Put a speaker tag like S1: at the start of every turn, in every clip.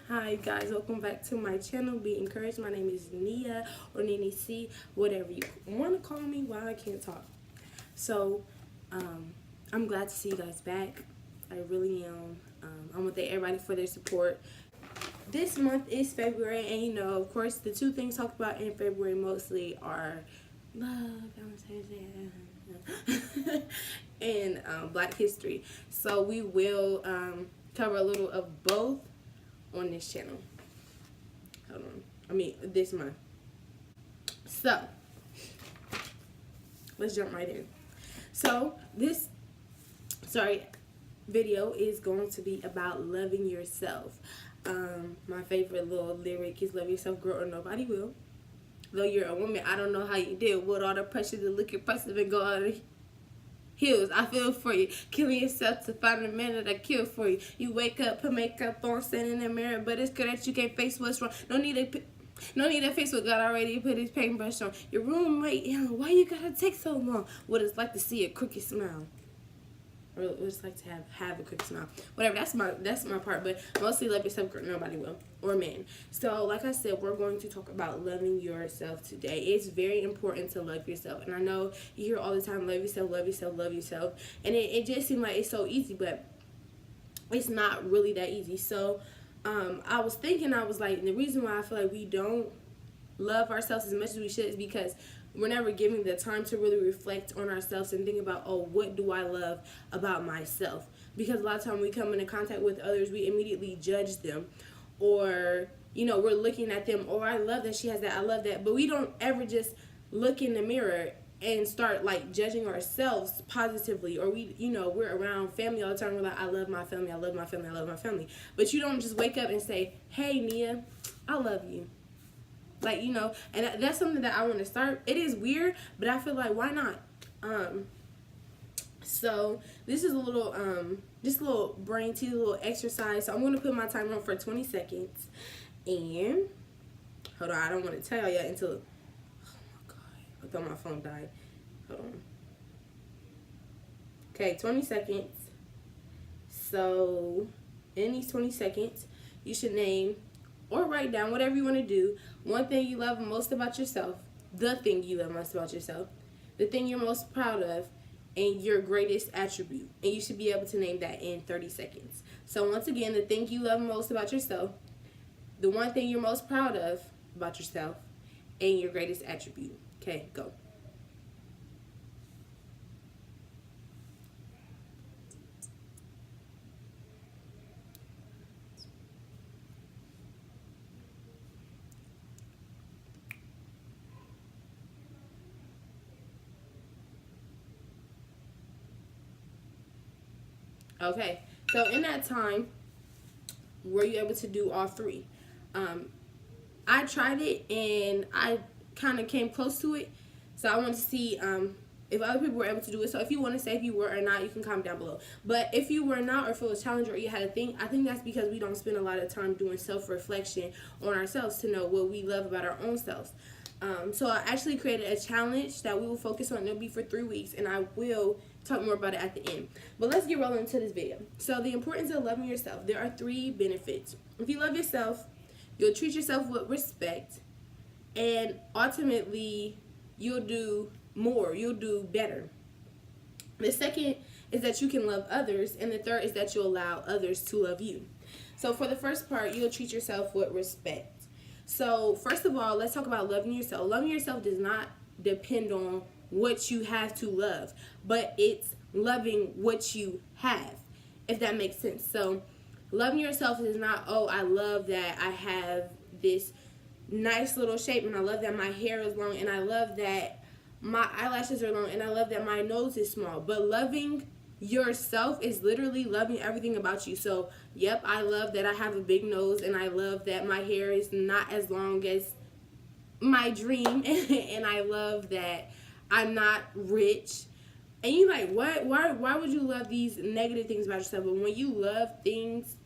S1: Hi guys, welcome back to my channel, Be Encouraged. My name is Nia or Nini C, whatever you want to call me while I can't talk. So, I'm glad to see you guys back. I really am. I want to thank everybody for their support. This month is February, and you know, of course, the two things talked about in February mostly are love, and Black History. So we will cover a little of both on this channel. This month. So let's jump right in. So this video is going to be about loving yourself. My favorite little lyric is love yourself, girl, or nobody will. Though you're a woman, I don't know how you deal with all the pressure to look impressive and go out of heels. I feel for you. Killing yourself to find a man that'll kill for you. You wake up, put makeup on, stand in the mirror, but it's good that you can't face what's wrong. No need to face what God already put his paintbrush on. Your roommate, why you gotta take so long? What it's like to see a crooked smile. Or what it's like to have a crooked smile. Whatever, that's my part, but mostly love yourself, girl, nobody will. Or men. So, like I said, we're going to talk about loving yourself today. It's very important to love yourself. And I know you hear all the time, love yourself, love yourself, love yourself. And it just seems like it's so easy, but it's not really that easy. So, I was like, the reason why I feel like we don't love ourselves as much as we should is because we're never giving the time to really reflect on ourselves and think about, oh, what do I love about myself? Because a lot of time we come into contact with others, we immediately judge them. Or, we're looking at them, oh, I love that she has that, I love that. But we don't ever just look in the mirror and start like judging ourselves positively. Or we're around family all the time, we're like, I love my family, I love my family, I love my family. But you don't just wake up and say, hey, Nia, I love you. Like, and that's something that I want to start. It is weird, but I feel like, why not? So this is a little, just a little brain teaser, a little exercise. So I'm going to put my timer on for 20 seconds. And, hold on, I don't want to tell y'all until, oh my God, I thought my phone died. Hold on. Okay, 20 seconds. So, in these 20 seconds, you should name or write down, whatever you want to do, one thing you love most about yourself, the thing you love most about yourself, the thing you're most proud of, and your greatest attribute. And you should be able to name that in 30 seconds. So once again, the thing you love most about yourself, the one thing you're most proud of about yourself, and your greatest attribute. Okay, go. Okay, so in that time, were you able to do all three? I tried it and I kind of came close to it, so I want to see if other people were able to do it. So if you want to say if you were or not, you can comment down below. But if you were not, or if it was a challenge, or you had a thing, I think that's because we don't spend a lot of time doing self-reflection on ourselves to know what we love about our own selves. So I actually created a challenge that we will focus on. It'll be for 3 weeks, and I will talk more about it at the end. But let's get rolling into this video. So the importance of loving yourself. There are 3 benefits. If you love yourself, you'll treat yourself with respect, and ultimately you'll do more. You'll do better. The second is that you can love others, and the third is that you'll allow others to love you. So for the first part, you'll treat yourself with respect. So first of all, let's talk about loving yourself. Loving yourself does not depend on what you have to love, but it's loving what you have, if that makes sense. So loving yourself is not, oh, I love that I have this nice little shape, and I love that my hair is long, and I love that my eyelashes are long, and I love that my nose is small. But loving yourself is literally loving everything about you. So yep, I love that I have a big nose, and I love that my hair is not as long as my dream, and I love that I'm not rich. And you like, what? Why would you love these negative things about yourself? But when you love things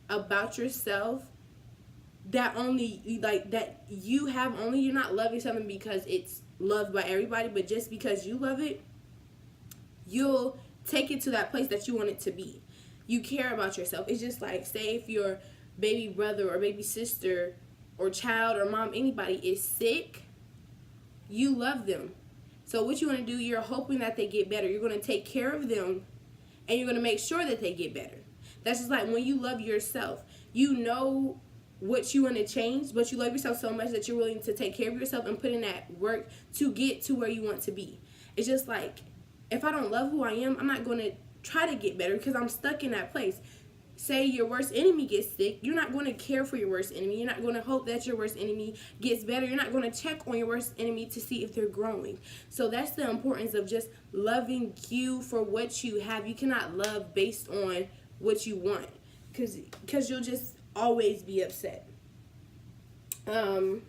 S1: about yourself that only that you have, only, you're not loving something because it's loved by everybody, but just because you love it, you'll take it to that place that you want it to be. You care about yourself. It's just like, say if you're baby brother or baby sister or child or mom, anybody is sick, you love them. So what you want to do, you're hoping that they get better. You're going to take care of them and you're going to make sure that they get better. That's just like when you love yourself. You know what you want to change, but you love yourself so much that you're willing to take care of yourself and put in that work to get to where you want to be. It's just like, if I don't love who I am, I'm not going to try to get better because I'm stuck in that place. Say your worst enemy gets sick, you're not going to care for your worst enemy. You're not going to hope that your worst enemy gets better. You're not going to check on your worst enemy to see if they're growing. So that's the importance of just loving you for what you have. You cannot love based on what you want, because you'll just always be upset. Okay,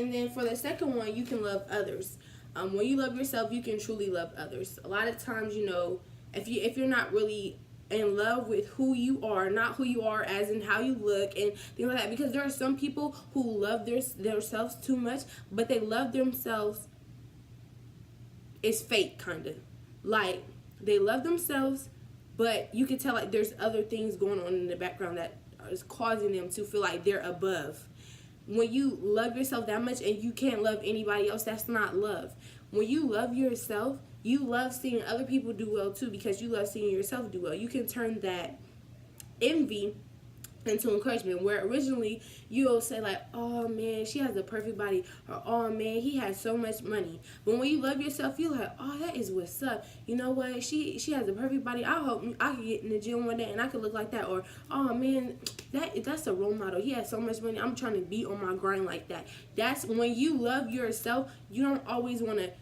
S1: and then for the second one, you can love others. When you love yourself, you can truly love others. A lot of times, you know, if you're not really in love with who you are, not who you are as in how you look and things like that, because there are some people who love themselves too much, but they love themselves is fake, kind of. Like, they love themselves, but you can tell like there's other things going on in the background that is causing them to feel like they're above. When you love yourself that much and you can't love anybody else, that's not love. When you love yourself, you love seeing other people do well too, because you love seeing yourself do well. You can turn that envy into encouragement, where originally you'll say like, oh man, she has a perfect body, or oh man, he has so much money. But when you love yourself, you're like, oh, that is what's up. You know what, she has a perfect body. I hope I could get in the gym one day and I could look like that. Or oh man, that's a role model, he has so much money, I'm trying to be on my grind like that. That's when you love yourself. You don't always want to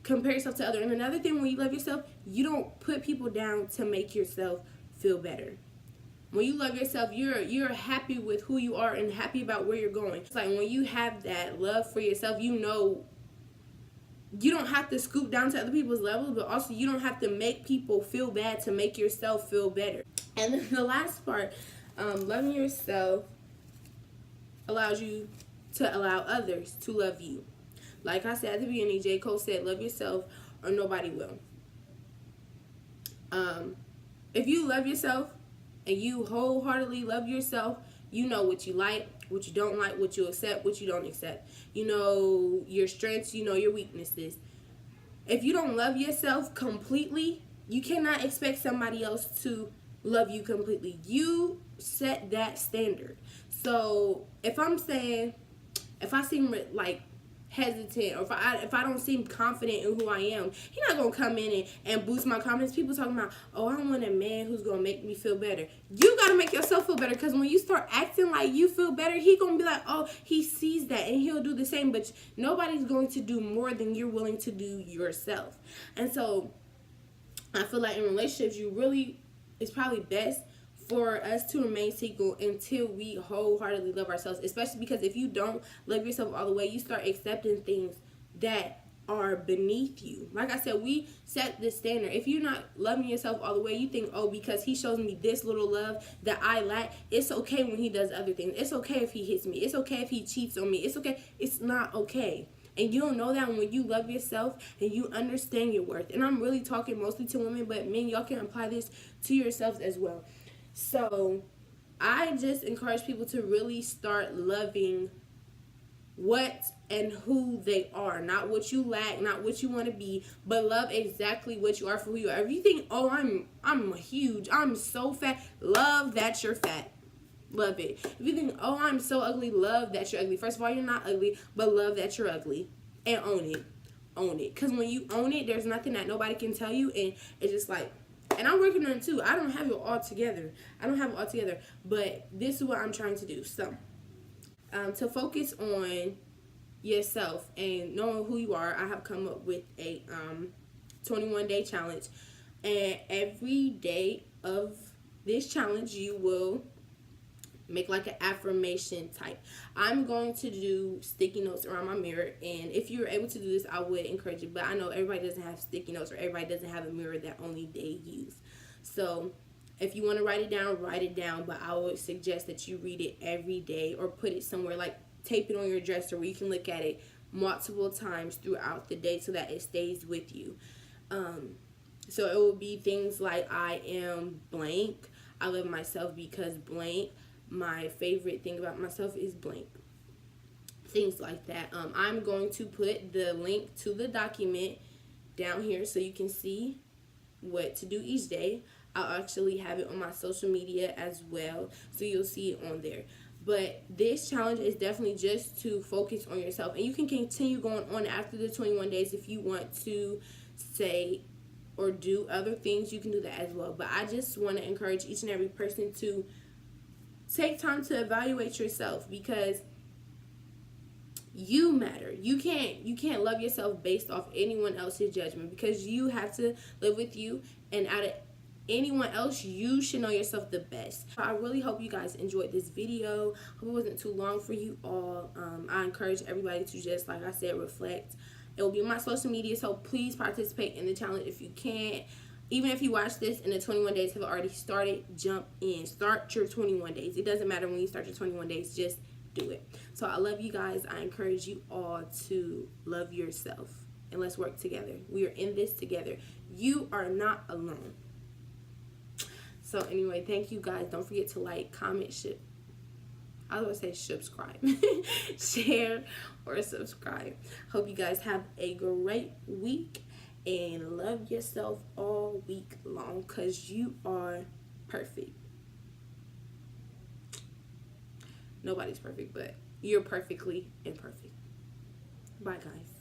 S1: compare yourself to others. And another thing, when you love yourself, you don't put people down to make yourself feel better. When you love yourself, you're happy with who you are and happy about where you're going. It's like when you have that love for yourself, you know you don't have to scoop down to other people's levels, but also you don't have to make people feel bad to make yourself feel better. And then the last part, loving yourself allows you to allow others to love you. Like I said at the beginning, J. Cole said, love yourself or nobody will. If you love yourself, and you wholeheartedly love yourself, you know what you like, what you don't like, what you accept, what you don't accept. You know your strengths, you know your weaknesses. If you don't love yourself completely, you cannot expect somebody else to love you completely. You set that standard. So if I seem like hesitant, or if I don't seem confident in who I am, he's not gonna come in and boost my confidence. People talking about, oh, I want a man who's gonna make me feel better. You gotta make yourself feel better, because when you start acting like you feel better, he gonna be like, oh, he sees that and he'll do the same. But nobody's going to do more than you're willing to do yourself. And so I feel like in relationships, it's probably best for us to remain single until we wholeheartedly love ourselves, especially because if you don't love yourself all the way, you start accepting things that are beneath you. Like I said, we set this standard. If you're not loving yourself all the way, you think, oh, because he shows me this little love that I lack, it's okay when he does other things. It's okay if he hits me. It's okay if he cheats on me. It's okay. It's not okay. And you don't know that when you love yourself and you understand your worth. And I'm really talking mostly to women, but men, y'all can apply this to yourselves as well. So I just encourage people to really start loving what and who they are, not what you lack, not what you want to be, but love exactly what you are for who you are. If you think, oh, I'm huge, I'm so fat, love that you're fat. Love it. If you think, oh, I'm so ugly, love that you're ugly. First of all, you're not ugly, but love that you're ugly and own it. Own it. Because when you own it, there's nothing that nobody can tell you, and it's just like, and I'm working on it too. I don't have it all together. But this is what I'm trying to do. So, to focus on yourself and knowing who you are, I have come up with a 21-day challenge. And every day of this challenge, you will make like an affirmation type. I'm going to do sticky notes around my mirror, and if you're able to do this, I would encourage you, but I know everybody doesn't have sticky notes, or everybody doesn't have a mirror that only they use. So if you want to write it down, but I would suggest that you read it every day, or put it somewhere, like tape it on your dresser where you can look at it multiple times throughout the day so that it stays with you. So it will be things like I am blank. I love myself because blank. My favorite thing about myself is blank. Things like that. I'm going to put the link to the document down here so you can see what to do each day. I'll actually have it on my social media as well, so you'll see it on there. But this challenge is definitely just to focus on yourself, and you can continue going on after the 21 days if you want to say or do other things. You can do that as well. But I just want to encourage each and every person to take time to evaluate yourself, because you matter. You can't love yourself based off anyone else's judgment, because you have to live with you, and out of anyone else, you should know yourself the best. I really hope you guys enjoyed this video. Hope it wasn't too long for you all. I encourage everybody to just, like I said, reflect. It will be on my social media, so please participate in the challenge if you can. Even if you watch this and the 21 days have already started, jump in. Start your 21 days. It doesn't matter when you start your 21 days. Just do it. So I love you guys. I encourage you all to love yourself, and let's work together. We are in this together. You are not alone. So anyway, thank you guys. Don't forget to like, comment, I was going to say subscribe. Share or subscribe. Hope you guys have a great week, and love yourself all week long, because you are perfect. Nobody's perfect, but you're perfectly imperfect. Bye, guys.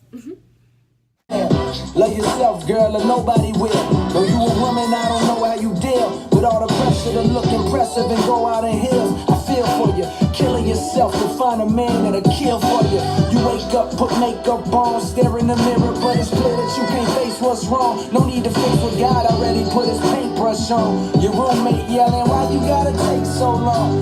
S2: Love yourself, girl, and nobody will. Though you a woman, I don't know how you deal with all the pressure to look impressive and go out in heels. I feel for you, killing yourself to find a man that'll kill for you. You wake up, put makeup on, stare in the mirror, but it's clear that you can't face what's wrong. No need to fix what God already put his paintbrush on. Your roommate yelling, why you gotta take so long?